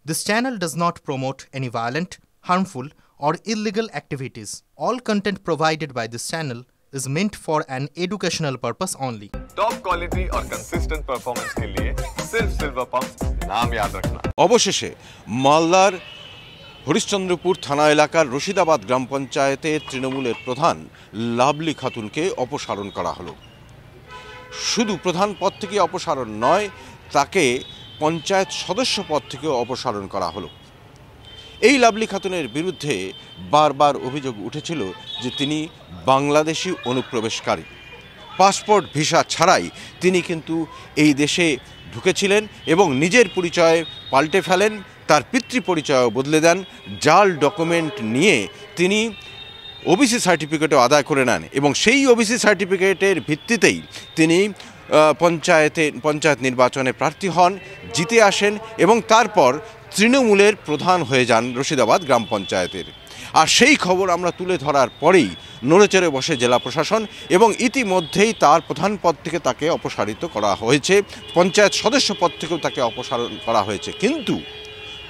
This channel does not promote any violent, harmful, or illegal activities. All content provided by this channel is meant for an educational purpose only. Top quality और consistent performance के लिए सिर्फ silver pump नाम याद रखना। অবশেষে মালদার হরিশ্চন্দ্রপুর থানা এলাকার রশিদাবাদ গ্রাম পঞ্চায়েতের তৃণমূলের প্রধান লাভলি খাতুনকে অপসারণ করা হলো। শুধু প্রধান পদ থেকে অপসারণ নয়, তাকে পঞ্চায়েত সদস্য পদ থেকে অপসারণ করা হলো। এই লাভলি খাতুনের বিরুদ্ধে বারবার অভিযোগ উঠেছিল যে তিনি বাংলাদেশি অনুপ্রবেশকারী। পাসপোর্ট ভিসা ছাড়াই তিনি কিন্তু এই দেশে ঢুকেছিলেন এবং নিজের পরিচয় পাল্টে ফেলেন, তার পিতৃ পরিচয়ও বদলে দেন। জাল ডকুমেন্ট নিয়ে তিনি ওবিসি সার্টিফিকেটও আদায় করে নেন এবং সেই ওবিসি সার্টিফিকেটের ভিত্তিতেই তিনি পঞ্চায়েত নির্বাচনে প্রার্থী হন, জিতে আসেন এবং তারপর তৃণমূলের প্রধান হয়ে যান রশিদাবাদ গ্রাম পঞ্চায়েতের। আর সেই খবর আমরা তুলে ধরার পরেই নড়েচড়ে বসে জেলা প্রশাসন এবং ইতিমধ্যেই তার প্রধান পদ থেকে তাকে অপসারিত করা হয়েছে, পঞ্চায়েত সদস্য পদ থেকেও তাকে অপসারণ করা হয়েছে। কিন্তু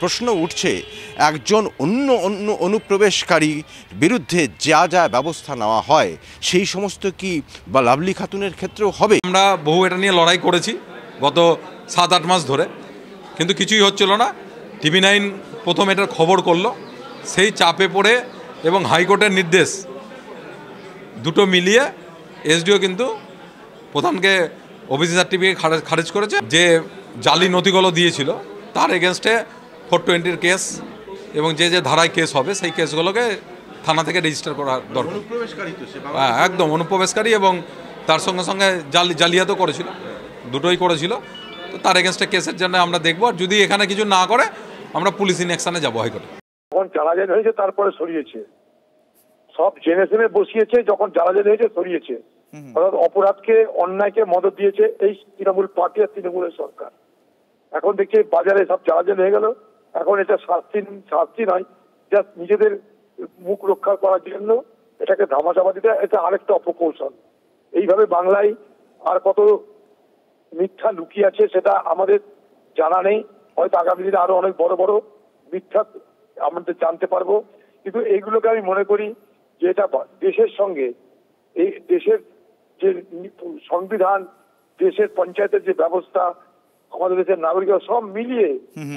প্রশ্ন উঠছে, একজন অন্য অনুপ্রবেশকারী বিরুদ্ধে যা যা ব্যবস্থা নেওয়া হয় সেই সমস্ত কি বা লাভলি খাতুনের ক্ষেত্রেও হবে? আমরা বহু এটা নিয়ে লড়াই করেছি গত 7-8 মাস ধরে, কিন্তু কিছুই হচ্ছিল না। TV9 প্রথম এটার খবর করলো, সেই চাপে পড়ে এবং হাইকোর্টের নির্দেশ দুটো মিলিয়ে SDO কিন্তু প্রধানকে ওবিসি সার্টিফিকেট খারিজ করেছে। যে জালি নথিগুলো দিয়েছিল তার এগেনস্টে 420 কেস এবং যে যে ধারায় কেস হবে সেই কেসগুলোকে থানা থেকে রেজিস্টার করা দরকার। হ্যাঁ, একদম অনুপ্রবেশকারী এবং তার সঙ্গে সঙ্গে জালিয়াতও করেছিল, দুটোই করেছিল। তো তার এগেনস্টে কেসের জন্য আমরা দেখবো, আর যদি এখানে কিছু না করে আমরা পুলিশ ইনঅ্যাকশনে যাবো হাইকোর্টে। যখন জানাজানি হয়েছে তারপরে সরিয়েছে, সব জেনে শুনে বসিয়েছে, যখন জানাজানি হয়েছে সরিয়েছে। অর্থাৎ অপরাধকে অন্যায়কে মদত দিয়েছে এই তৃণমূল পার্টি আর তৃণমূলের সরকার। এখন দেখছি বাজারে সব জানাজানি হয়ে গেল, এখন এটা শাস্তি নয়, জাস্ট নিজেদের মুখ রক্ষা করার জন্য এটাকে ধামাচাপা দিতে, এটা আরেকটা অপকৌশল। এইভাবে বাংলায় আর কত মিথ্যা লুকিয়ে আছে সেটা আমাদের জানা নেই। হয়তো আগামী দিনে আরো অনেক বড় বড় মিথ্যা আমাদের জানতে পারবো, কিন্তু এইগুলোকে আমি মনে করি যে এটা দেশের সঙ্গে, এই দেশের যে সংবিধান, দেশের পঞ্চায়েতের যে ব্যবস্থা, আমাদের দেশের নাগরিকরা সব মিলিয়ে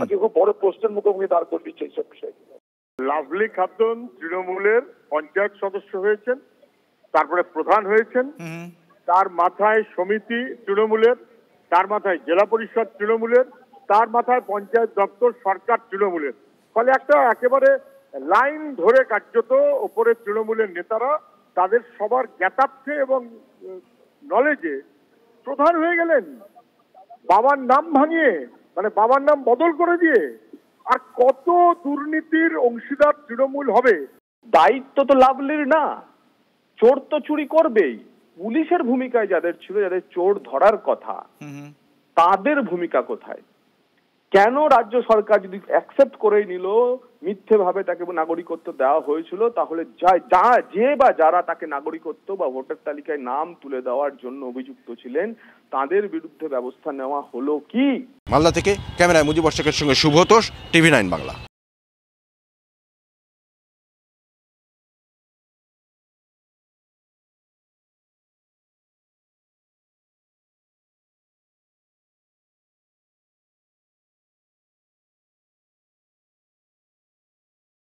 আজকে খুব বড় প্রশ্নের মুখোমুখি দাঁড় করে দিচ্ছে এইসব বিষয়গুলো। লাভলি খাতুন তৃণমূলের পঞ্চায়েত সদস্য হয়েছেন, তারপরে প্রধান হয়েছেন, তার মাথায় সমিতি তৃণমূলের, তার মাথায় জেলা পরিষদ তৃণমূলের, তার মাথায় পঞ্চায়েত দপ্তর সরকার তৃণমূলের। ফলে একটা একেবারে লাইন ধরে কার্যত ওপরে তৃণমূলের নেতারা তাদের সবার জ্ঞাতার্থে এবং নলেজে প্রধান হয়ে গেলেন, বাবার নাম ভাঙিয়ে, মানে বাবার নাম বদল করে দিয়ে। আর কত দুর্নীতির অংশীদার তৃণমূল হবে? দায়িত্ব তো লাভলির না, চোর তো চুরি করবেই। পুলিশের ভূমিকায় যাদের ছিল, যাদের চোর ধরার কথা, তাদের ভূমিকা কোথায়? কেন রাজ্য সরকার যদি অ্যাকসেপ্ট করে নিল, মিথ্যে ভাবে তাকে নাগরিকত্ব দেওয়া হয়েছিল, তাহলে যারা তাকে নাগরিকত্ব বা ভোটার তালিকায় নাম তুলে দেওয়ার জন্য অভিযুক্ত ছিলেন তাদের বিরুদ্ধে ব্যবস্থা নেওয়া হলো কি? মালদা থেকে ক্যামেরায় মুজিবর শেখের সঙ্গে শুভতোষ, TV9 বাংলা।